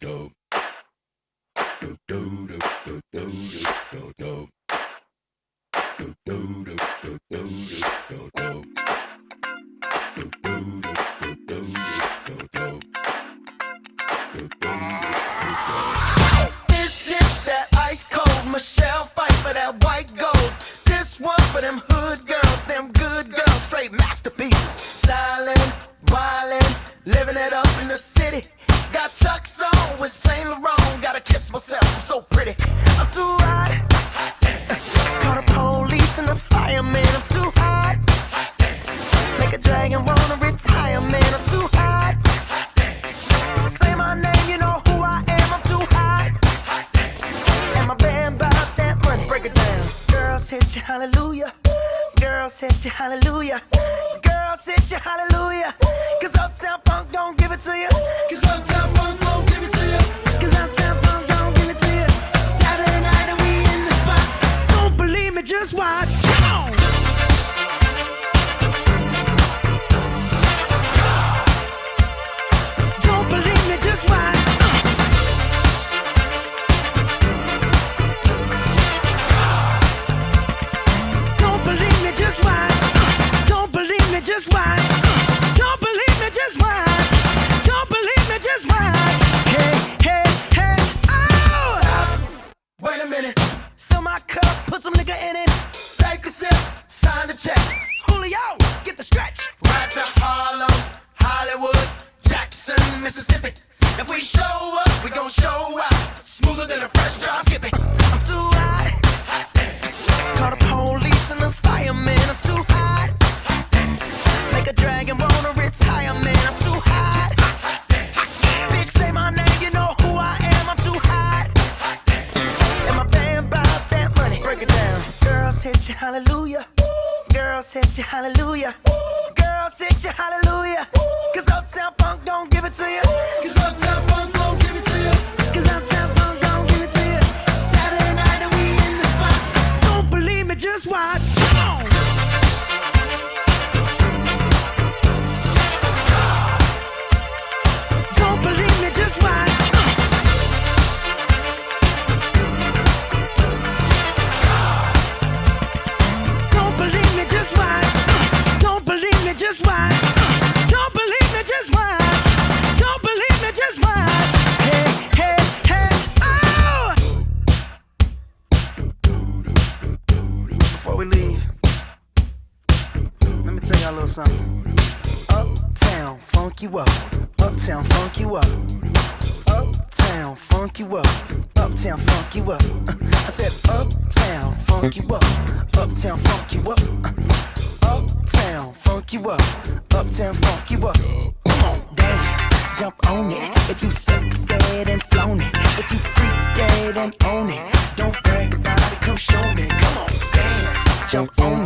do do do do do do do do do do do do do do do do This is that ice cold Michelle fight for that white gold. This one for them hood girls, them good girls, straight masterpieces. Stylin', wildin', living it up in the city. Got Chuck's on with Saint Laurent. Gotta kiss myself, I'm so pretty. I'm too hot. Call the police and the fireman. I'm too hot. Make a dragon wanna retire, man. I'm too hot. Say my name, you know who I am. I'm too hot. And my band bought that money. Break it down. Girls hit you, hallelujah. Girls hit you, hallelujah. Girls hit you, hallelujah. Cause Uptown Funk don't give it to you. Cause Uptown Funk don't give it to you. Cause Uptown Funk don't give it to you. Saturday night and we in the spot. Don't believe me, just watch. Come on. Don't believe me, just watch. Don't believe me, just watch. Don't believe me, just watch. Don't believe me, just watch. Don't believe me, just watch. Hey, hey, hey, oh! Stop. Wait a minute. Fill my cup, put some nigga in it. Take a sip, sign the check. Julio, get the stretch. Right to Harlem, Hollywood, Jackson, Mississippi. If we show up, we gon' show out. Smoother than a fresh drop skipping. I'm too hot. Call the police and the fireman. I'm too hot. Make a dragon wanna retire, man. I'm too hot. Bitch, say my name, you know who I am. I'm too hot. And my band bought that money. Break it down. Girls hit you, hallelujah. Girls hit you, hallelujah. Girls hit you, hallelujah. Cause Uptown Funk don't give it to you. Cause Uptown Funk don't give it to you. Cause Uptown Funk don't give it to you. Saturday night and we in the spot. Don't believe me, just watch. Come on. Don't believe me, just watch. Don't believe me, just watch. Don't believe me, just watch. Don't believe me, just watch. Don't believe me, just watch. Hey, hey, hey, oh! Before we leave, let me tell y'all a little something. Uptown, funk you up. Uptown, funk you up. Uptown, funk you up. Uptown, funk you up. I said uptown, funk you up. Uptown, funk you up. Uptown, funk you up. Uptown, funk you up. Come on, dance, jump on it. If you sexed and flown it. If you freak dead and own it. Don't brag about it, come show me. Come on, dance, jump on it.